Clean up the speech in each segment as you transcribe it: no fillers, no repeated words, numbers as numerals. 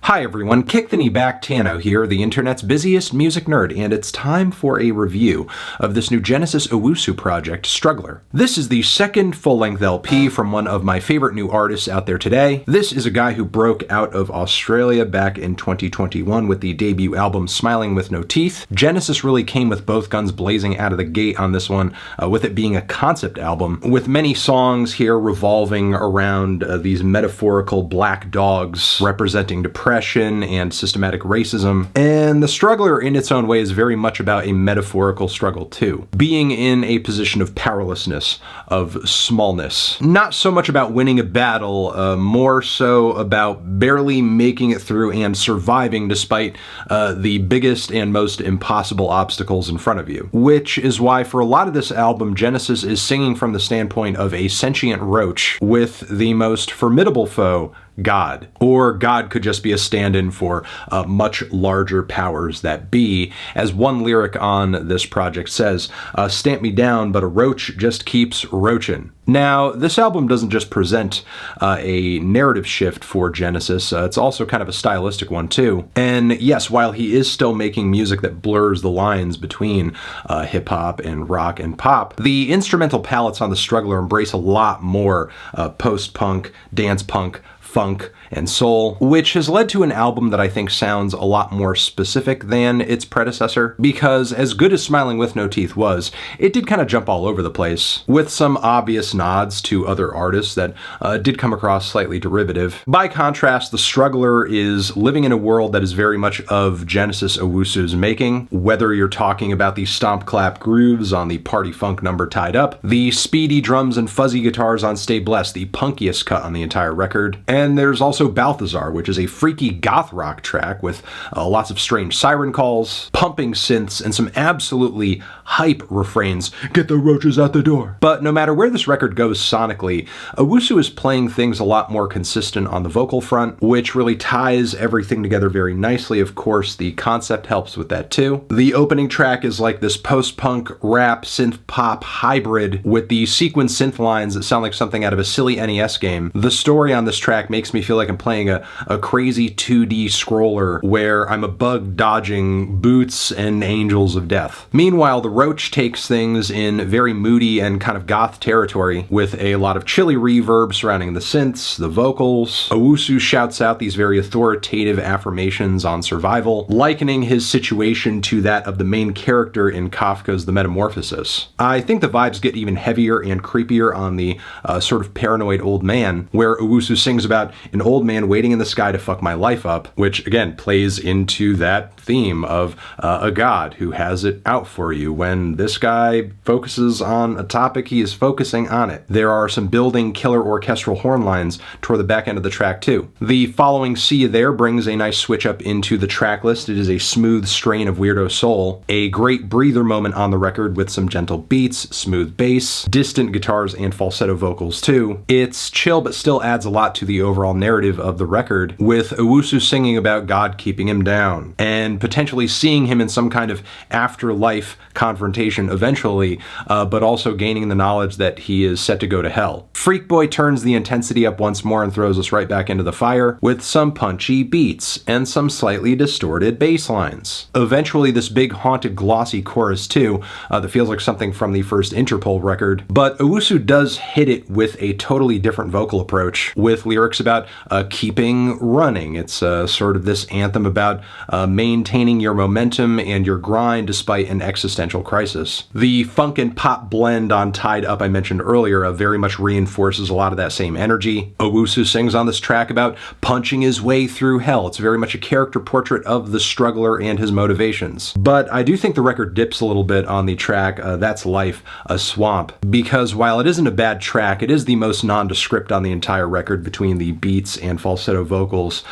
Hi everyone, Kick the Knee Back Tano here, the internet's busiest music nerd, and it's time for a review of this new Genesis Owusu project, Struggler. This is the second full-length LP from one of my favorite new artists out there today. This is a guy who broke out of Australia back in 2021 with the debut album Smiling with No Teeth. Genesis really came with both guns blazing out of the gate on this one, with it being a concept album, with many songs here revolving around these metaphorical black dogs representing depression and systematic racism. And the Struggler in its own way is very much about a metaphorical struggle too. Being in a position of powerlessness, of smallness. Not so much about winning a battle, more so about barely making it through and surviving despite the biggest and most impossible obstacles in front of you. Which is why for a lot of this album, Genesis is singing from the standpoint of a sentient roach with the most formidable foe, God. Or God could just be a stand-in for much larger powers that be. As one lyric on this project says, stamp me down, but a roach just keeps roachin'. Now, this album doesn't just present a narrative shift for Genesis, it's also kind of a stylistic one too. And yes, while he is still making music that blurs the lines between hip-hop and rock and pop, the instrumental palettes on The Struggler embrace a lot more post-punk, dance punk, funk, and soul, which has led to an album that I think sounds a lot more specific than its predecessor, because as good as Smiling with No Teeth was, it did kind of jump all over the place, with some obvious nods to other artists that did come across slightly derivative. By contrast, The Struggler is living in a world that is very much of Genesis Owusu's making, whether you're talking about the stomp clap grooves on the party funk number Tied Up, the speedy drums and fuzzy guitars on Stay Blessed, the punkiest cut on the entire record, and there's also Balthazar, which is a freaky goth rock track with lots of strange siren calls, pumping synths, and some absolutely hype refrains, "Get the roaches out the door." But no matter where this record goes sonically, Owusu is playing things a lot more consistent on the vocal front, which really ties everything together very nicely. Of course, the concept helps with that too. The opening track is like this post-punk rap synth pop hybrid with the sequence synth lines that sound like something out of a silly NES game. The story on this track makes me feel like I'm playing a crazy 2D scroller where I'm a bug dodging boots and angels of death. Meanwhile, the Roach takes things in very moody and kind of goth territory with a lot of chilly reverb surrounding the synths, the vocals. Owusu shouts out these very authoritative affirmations on survival, likening his situation to that of the main character in Kafka's The Metamorphosis. I think the vibes get even heavier and creepier on the sort of paranoid old man, where Owusu sings about an old man waiting in the sky to fuck my life up, which again plays into that theme of a god who has it out for you. When this guy focuses on a topic, he is focusing on it. There are some building killer orchestral horn lines toward the back end of the track too. The following See You There brings a nice switch up into the track list. It is a smooth strain of weirdo soul, a great breather moment on the record with some gentle beats, smooth bass, distant guitars, and falsetto vocals too. It's chill but still adds a lot to the overall narrative of the record, with Owusu singing about God keeping him down, and potentially seeing him in some kind of afterlife confrontation eventually, but also gaining the knowledge that he is set to go to hell. Freak Boy turns the intensity up once more and throws us right back into the fire with some punchy beats and some slightly distorted bass lines. Eventually this big haunted glossy chorus too, that feels like something from the first Interpol record, but Owusu does hit it with a totally different vocal approach, with lyrics about keeping running. It's sort of this anthem about maintaining your momentum and your grind despite an existential crisis. The funk and pop blend on Tied Up I mentioned earlier very much reinforces a lot of that same energy. Owusu sings on this track about punching his way through hell. It's very much a character portrait of the struggler and his motivations. But I do think the record dips a little bit on the track That's Life, a Swamp, because while it isn't a bad track, it is the most nondescript on the entire record between the beats and falsetto vocals,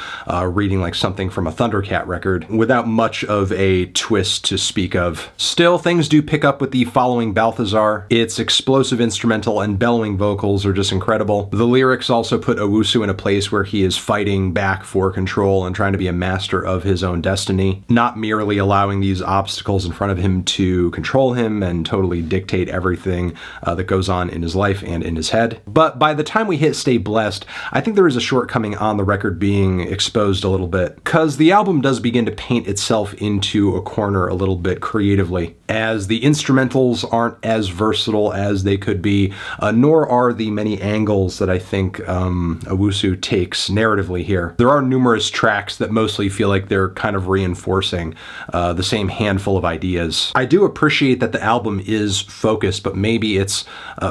reading like something from a Thundercat record, without much of a twist to speak of. Still, things do pick up with the following Balthazar. Its explosive instrumental and bellowing vocals are just incredible. The lyrics also put Owusu in a place where he is fighting back for control and trying to be a master of his own destiny, not merely allowing these obstacles in front of him to control him and totally dictate everything that goes on in his life and in his head. But by the time we hit Stay Blessed, I think there's there is a shortcoming on the record being exposed a little bit, because the album does begin to paint itself into a corner a little bit creatively, as the instrumentals aren't as versatile as they could be, nor are the many angles that I think Owusu takes narratively here. There are numerous tracks that mostly feel like they're kind of reinforcing the same handful of ideas. I do appreciate that the album is focused, but maybe it's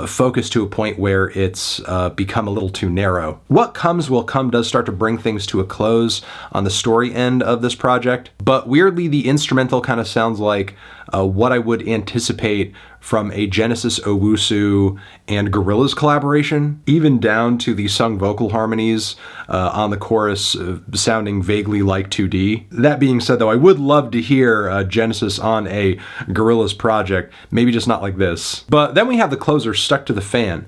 focused to a point where it's become a little too narrow. What Comes Will Come does start to bring things to a close on the story end of this project, but weirdly the instrumental kind of sounds like what I would anticipate from a Genesis Owusu and Gorillaz collaboration, even down to the sung vocal harmonies on the chorus sounding vaguely like 2D. That being said, though, I would love to hear Genesis on a Gorillaz project, maybe just not like this. But then we have the closer, Stuck to the Fan,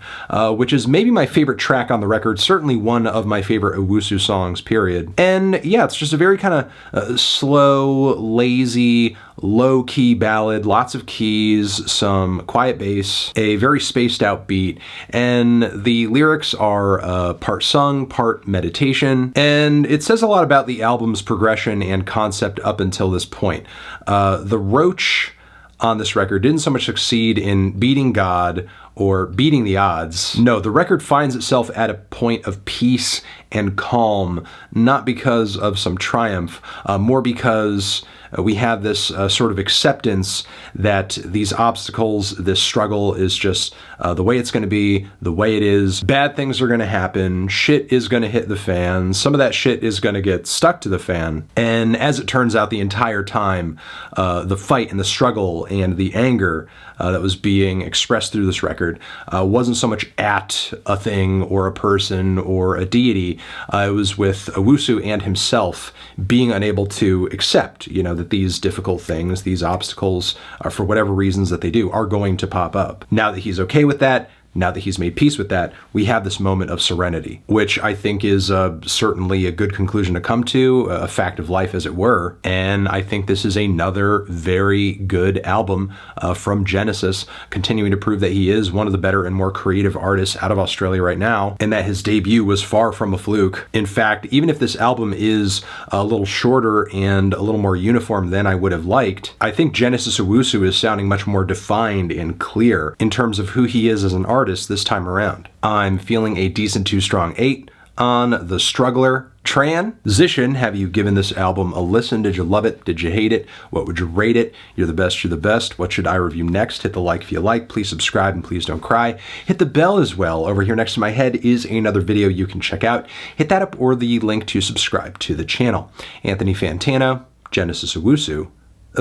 which is maybe my favorite track on the record, certainly one of my favorite Owusu songs, period. And yeah, it's just a very kind of slow, lazy, low-key ballad, lots of keys, some quiet bass, a very spaced out beat, and the lyrics are part sung, part meditation, and it says a lot about the album's progression and concept up until this point. The ROACH on this record didn't so much succeed in beating God or beating the odds. No, the record finds itself at a point of peace and calm, not because of some triumph, more because we have this sort of acceptance that these obstacles, this struggle is just the way it's going to be, the way it is. Bad things are going to happen. Shit is going to hit the fan. Some of that shit is going to get stuck to the fan. And as it turns out, the entire time, the fight and the struggle and the anger that was being expressed through this record wasn't so much at a thing or a person or a deity. It was with Owusu and himself being unable to accept, that these difficult things, these obstacles, for whatever reasons that they do, are going to pop up. Now that he's okay with that, now that he's made peace with that, we have this moment of serenity, which I think is certainly a good conclusion to come to, a fact of life as it were. And I think this is another very good album from Genesis, continuing to prove that he is one of the better and more creative artists out of Australia right now, and that his debut was far from a fluke. In fact, even if this album is a little shorter and a little more uniform than I would have liked, I think Genesis Owusu is sounding much more defined and clear in terms of who he is as an artist this time around. I'm feeling a decent 2 strong 8 on the Struggler. Tran, Zishin, have you given this album a listen? Did you love it? Did you hate it? What would you rate it? You're the best, you're the best. What should I review next? Hit the like if you like. Please subscribe and please don't cry. Hit the bell as well. Over here next to my head is another video you can check out. Hit that up or the link to subscribe to the channel. Anthony Fantano, Genesis Owusu,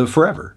forever.